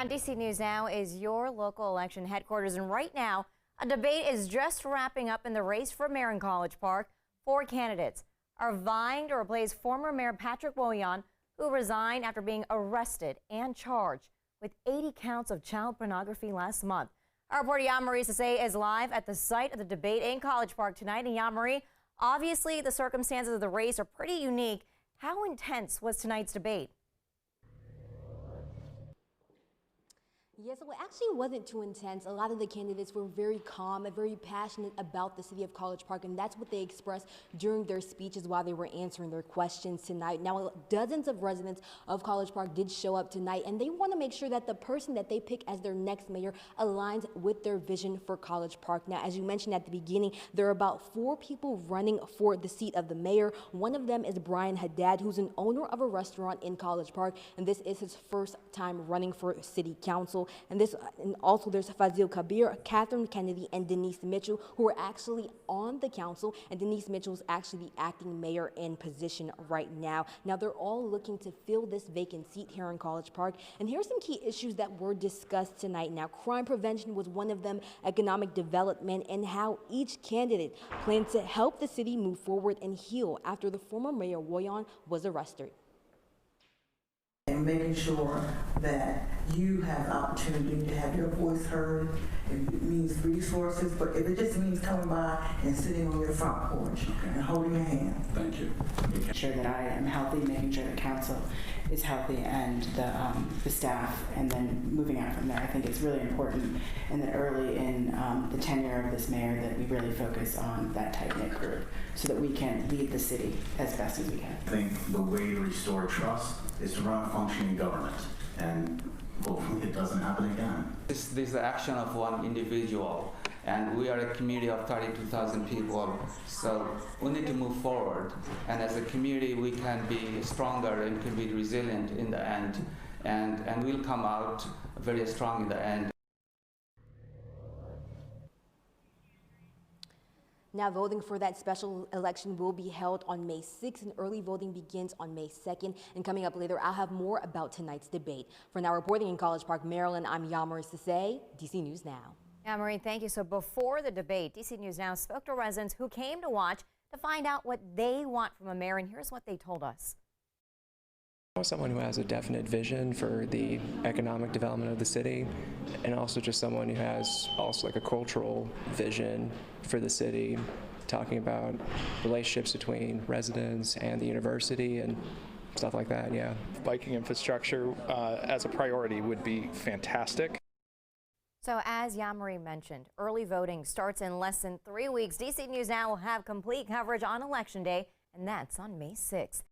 Yeah, and DC News Now is your local election headquarters, and right now, a debate is just wrapping up in the race for mayor in College Park. 4 candidates are vying to replace former Mayor Patrick Willian, who resigned after being arrested and charged with 80 counts of child pornography last month. Our reporter Yamari Sase is live at the site of the debate in College Park tonight. And Yamari, obviously the circumstances of the race are pretty unique. How intense was tonight's debate? Yes, well, actually it wasn't too intense. A lot of the candidates were very calm and very passionate about the city of College Park, and that's what they expressed during their speeches while they were answering their questions tonight. Now, dozens of residents of College Park did show up tonight, and they want to make sure that the person that they pick as their next mayor aligns with their vision for College Park. Now, as you mentioned at the beginning, there are about 4 people running for the seat of the mayor. One of them is Brian Haddad, who's an owner of a restaurant in College Park, and this is his first time running for city council. And also there's Fazil Kabir, Catherine Kennedy, and Denise Mitchell, who are actually on the council. And Denise Mitchell is actually the acting mayor in position right now. Now they're all looking to fill this vacant seat here in College Park. And here's some key issues that were discussed tonight. Now, crime prevention was one of them, economic development, and how each candidate plans to help the city move forward and heal after the former Mayor Willian was arrested. And making sure that you have the opportunity to have your voice heard. It means resources, but if it just means coming by and sitting on your front porch and holding your hand. Thank you. Making sure that I am healthy, making sure the council is healthy, and the staff, and then moving out from there. I think it's really important and that early in the tenure of this mayor that we really focus on that tight-knit group so that we can lead the city as best as we can. I think the way to restore trust is to run a functioning government, and hopefully it doesn't happen again. This is the action of one individual, and we are a community of 32,000 people, so we need to move forward, and as a community we can be stronger and can be resilient in the end, and we'll come out very strong in the end. Now, voting for that special election will be held on May 6th, and early voting begins on May 2nd. And coming up later, I'll have more about tonight's debate. For now, reporting in College Park, Maryland, I'm Yamari Sase, DC News Now. Yamari, thank you. So before the debate, DC News Now spoke to residents who came to watch to find out what they want from a mayor, and here's what they told us. Someone who has a definite vision for the economic development of the city, and also just someone who has also like a cultural vision for the city, talking about relationships between residents and the university and stuff like that. Yeah. Biking infrastructure as a priority would be fantastic. So as Yamari mentioned, early voting starts in less than 3 weeks. DC News Now will have complete coverage on Election Day, and that's on May 6th.